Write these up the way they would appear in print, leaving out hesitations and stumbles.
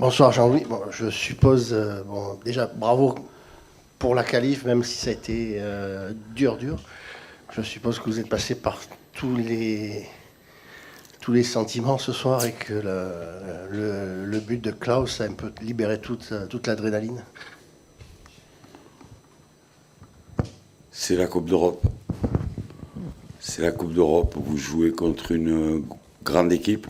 Bonsoir Jean-Louis. Bon, je suppose, déjà bravo pour la qualif, même si ça a été dur. Je suppose que vous êtes passé par tous les sentiments ce soir et que le but de Klaus a un peu libéré toute l'adrénaline. C'est la Coupe d'Europe. C'est la Coupe d'Europe. Vous jouez contre une grande équipe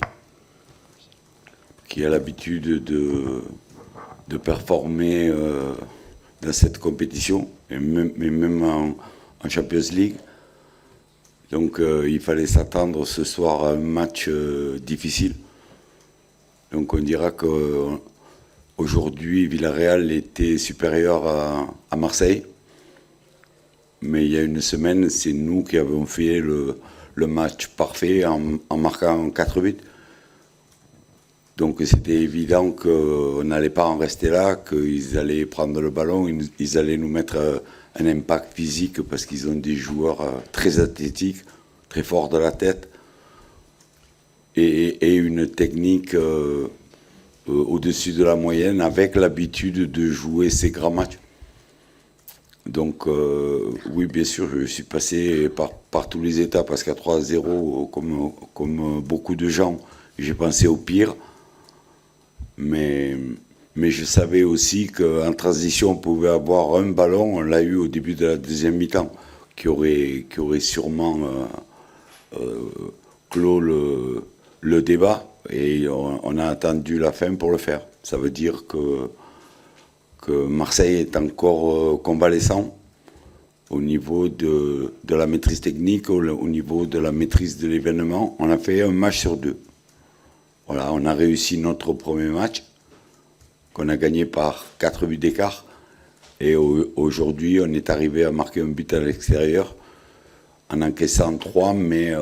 qui a l'habitude de performer dans cette compétition, et même en Champions League. Donc il fallait s'attendre ce soir à un match difficile. Donc on dira qu'aujourd'hui, Villarreal était supérieur à Marseille. Mais il y a une semaine, c'est nous qui avons fait le match parfait en marquant 4 buts. Donc c'était évident qu'on n'allait pas en rester là, qu'ils allaient prendre le ballon, ils allaient nous mettre un impact physique parce qu'ils ont des joueurs très athlétiques, très forts de la tête et une technique au-dessus de la moyenne avec l'habitude de jouer ces grands matchs. Donc oui, bien sûr, je suis passé par tous les états parce qu'à 3-0, comme beaucoup de gens, j'ai pensé au pire. Mais je savais aussi qu'en transition, on pouvait avoir un ballon, on l'a eu au début de la deuxième mi-temps, qui aurait sûrement clos le débat. Et on a attendu la fin pour le faire. Ça veut dire que Marseille est encore convalescent au niveau de la maîtrise technique, au niveau de la maîtrise de l'événement. On a fait un match sur 2. Voilà, on a réussi notre premier match, qu'on a gagné par 4 buts d'écart. Et aujourd'hui, on est arrivé à marquer un but à l'extérieur, en encaissant 3, mais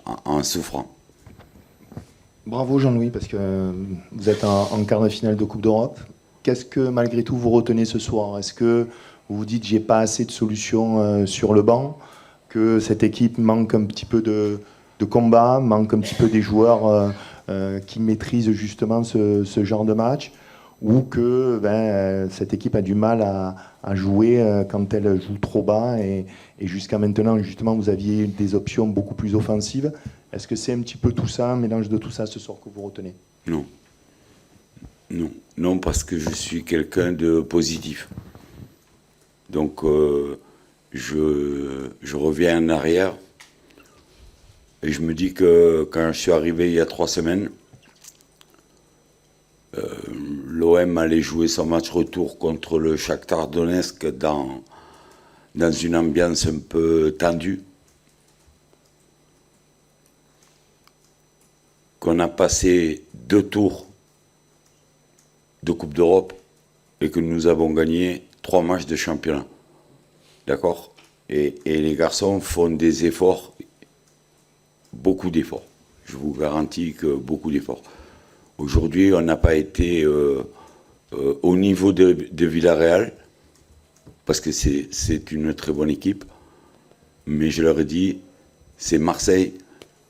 en souffrant. Bravo Jean-Louis, parce que vous êtes en quart de finale de Coupe d'Europe. Qu'est-ce que malgré tout vous retenez ce soir? Est-ce que vous vous dites j'ai pas assez de solutions sur le banc, que cette équipe manque un petit peu de combat, manque un petit peu des joueurs qui maîtrisent justement ce genre de match, ou que cette équipe a du mal à jouer quand elle joue trop bas et jusqu'à maintenant justement vous aviez des options beaucoup plus offensives? Est-ce que c'est un petit peu tout ça, un mélange de tout ça ce soir que vous retenez? Non, parce que je suis quelqu'un de positif. Donc je reviens en arrière et je me dis que quand je suis arrivé il y a 3 semaines, l'OM allait jouer son match retour contre le Shakhtar Donetsk dans une ambiance un peu tendue. Qu'on a passé 2 tours de Coupe d'Europe et que nous avons gagné 3 matchs de championnat. D'accord ? Et les garçons font des efforts, beaucoup d'efforts. Je vous garantis que beaucoup d'efforts. Aujourd'hui, on n'a pas été au niveau de Villarreal, parce que c'est une très bonne équipe. Mais je leur ai dit, c'est Marseille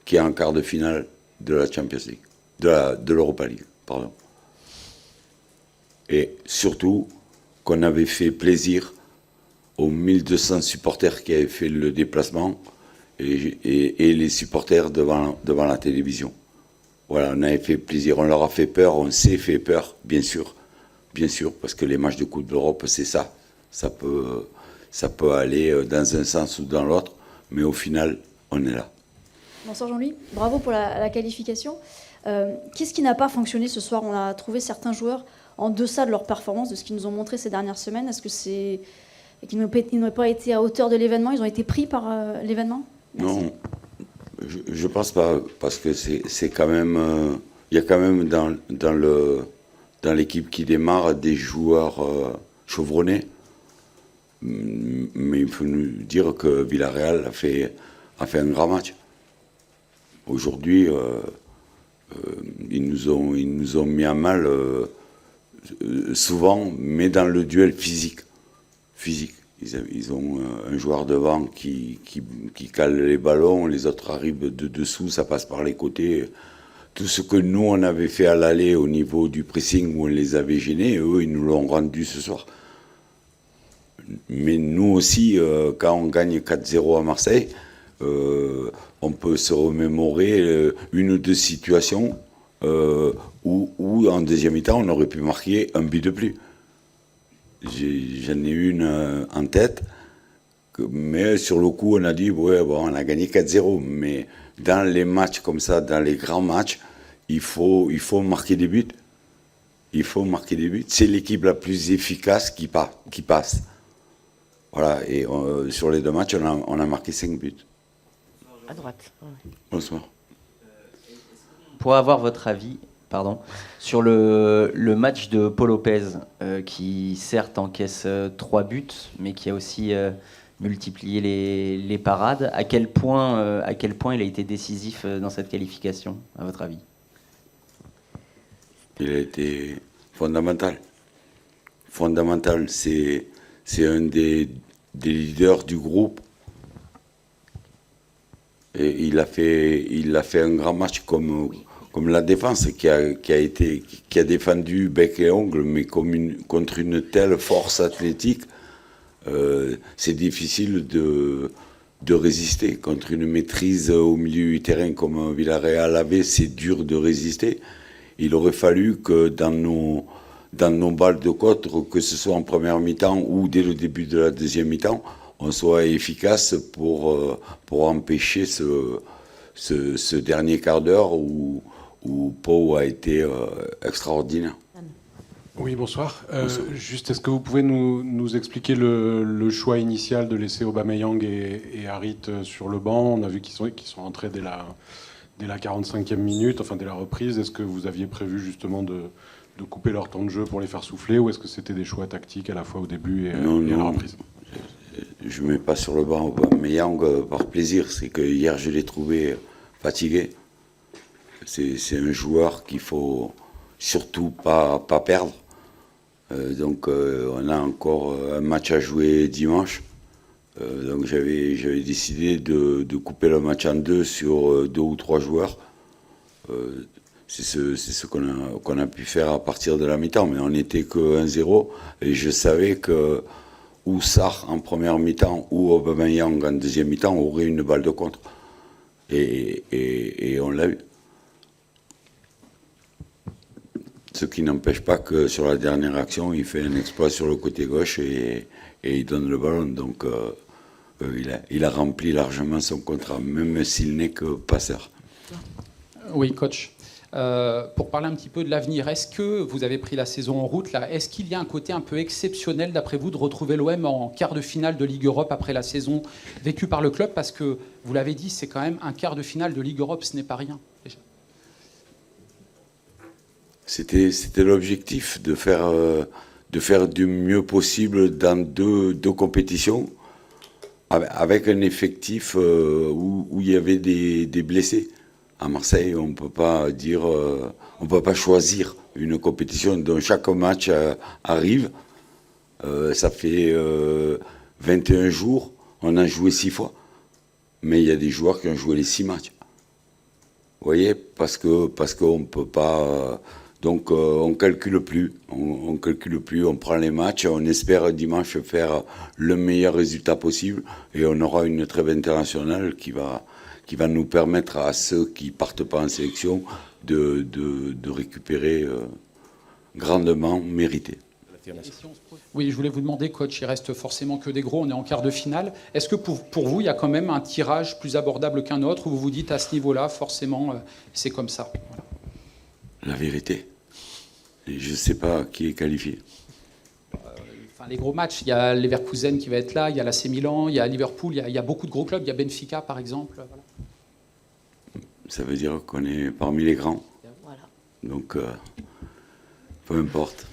qui est en quart de finale de la Champions League, de l'Europa League, pardon. Et surtout qu'on avait fait plaisir aux 1200 supporters qui avaient fait le déplacement et les supporters devant la télévision. Voilà, on avait fait plaisir, on leur a fait peur, on s'est fait peur, bien sûr, parce que les matchs de Coupe d'Europe, c'est ça. Ça peut aller dans un sens ou dans l'autre, mais au final, on est là. Bonsoir Jean-Louis, bravo pour la qualification. Qu'est-ce qui n'a pas fonctionné ce soir? On a trouvé certains joueurs en deçà de leur performance, de ce qu'ils nous ont montré ces dernières semaines. Est-ce que c'est qu'ils n'ont pas été à hauteur de l'événement? Ils ont été pris par l'événement? Merci. Non, je pense pas, parce que c'est quand même... Il y a quand même dans l'équipe qui démarre des joueurs chevronnés. Mais il faut nous dire que Villarreal a fait un grand match. Aujourd'hui, ils nous ont mis à mal souvent, mais dans le duel physique. Ils ont un joueur devant qui cale les ballons, les autres arrivent de dessous, ça passe par les côtés. tout ce que nous, on avait fait à l'aller au niveau du pressing où on les avait gênés, eux, ils nous l'ont rendu ce soir. Mais nous aussi, quand on gagne 4-0 à Marseille, on peut se remémorer une ou deux situations où en deuxième mi-temps, on aurait pu marquer un but de plus. J'en ai une en tête, mais sur le coup, on a dit, ouais, bon, on a gagné 4-0. Mais dans les matchs comme ça, dans les grands matchs, il faut marquer des buts. Il faut marquer des buts. C'est l'équipe la plus efficace qui passe. Voilà, et sur les deux matchs, on a marqué 5 buts. À droite. Bonsoir. Pour avoir votre avis, sur le match de Paul Lopez, qui certes encaisse 3 buts, mais qui a aussi multiplié les parades. À quel point il a été décisif dans cette qualification, à votre avis? Il a été fondamental. Fondamental, c'est un des leaders du groupe. Et il a fait un grand match comme la défense qui a défendu bec et ongle, mais contre une telle force athlétique, c'est difficile de résister. Contre une maîtrise au milieu du terrain comme Villarreal avait, c'est dur de résister. Il aurait fallu que dans nos balles de côte, que ce soit en première mi-temps ou dès le début de la deuxième mi-temps, on soit efficace pour empêcher ce dernier quart d'heure où Pau a été extraordinaire. Oui, bonsoir. Juste, est-ce que vous pouvez nous expliquer le choix initial de laisser Aubameyang et Harit sur le banc? On a vu qu'ils sont entrés dès la 45e minute, enfin dès la reprise. Est-ce que vous aviez prévu justement de couper leur temps de jeu pour les faire souffler, ou est-ce que c'était des choix tactiques à la fois au début et à la reprise? Je ne mets pas sur le banc Aubameyang par plaisir. C'est que hier, je l'ai trouvé fatigué. C'est un joueur qu'il faut surtout pas perdre. Donc on a encore un match à jouer dimanche. Donc j'avais décidé de couper le match en deux sur 2 ou 3 joueurs. C'est ce qu'on a pu faire à partir de la mi-temps. Mais on n'était que 1-0. Et je savais que ou Sarr en première mi-temps ou Aubameyang en deuxième mi-temps aurait une balle de contre. Et on l'a eu. Ce qui n'empêche pas que sur la dernière action, il fait un exploit sur le côté gauche et il donne le ballon. Donc il a rempli largement son contrat, même s'il n'est que passeur. Oui, coach. Pour parler un petit peu de l'avenir, est-ce que vous avez pris la saison en route là? Est-ce qu'il y a un côté un peu exceptionnel, d'après vous, de retrouver l'OM en quart de finale de Ligue Europe après la saison vécue par le club? Parce que, vous l'avez dit, c'est quand même un quart de finale de Ligue Europe, ce n'est pas rien. Déjà. C'était l'objectif de faire du mieux possible dans deux compétitions, avec un effectif où il y avait des blessés. À Marseille, on ne peut pas choisir une compétition dont chaque match arrive. Ça fait 21 jours, on a joué 6 fois. Mais il y a des joueurs qui ont joué les 6 matchs. Vous voyez, parce qu'on ne peut pas... donc on calcule plus, on prend les matchs, on espère dimanche faire le meilleur résultat possible et on aura une trêve internationale qui va nous permettre à ceux qui ne partent pas en sélection de récupérer grandement mérité. Oui, je voulais vous demander, coach, il reste forcément que des gros, on est en quart de finale. Est-ce que pour vous, il y a quand même un tirage plus abordable qu'un autre, où vous vous dites à ce niveau-là, forcément, c'est comme ça? Voilà. La vérité. Et je ne sais pas qui est qualifié. Les gros matchs, il y a Leverkusen qui va être là, il y a l'AC Milan, il y a Liverpool, il y a beaucoup de gros clubs, il y a Benfica par exemple. Voilà. Ça veut dire qu'on est parmi les grands. Voilà. Donc, peu importe.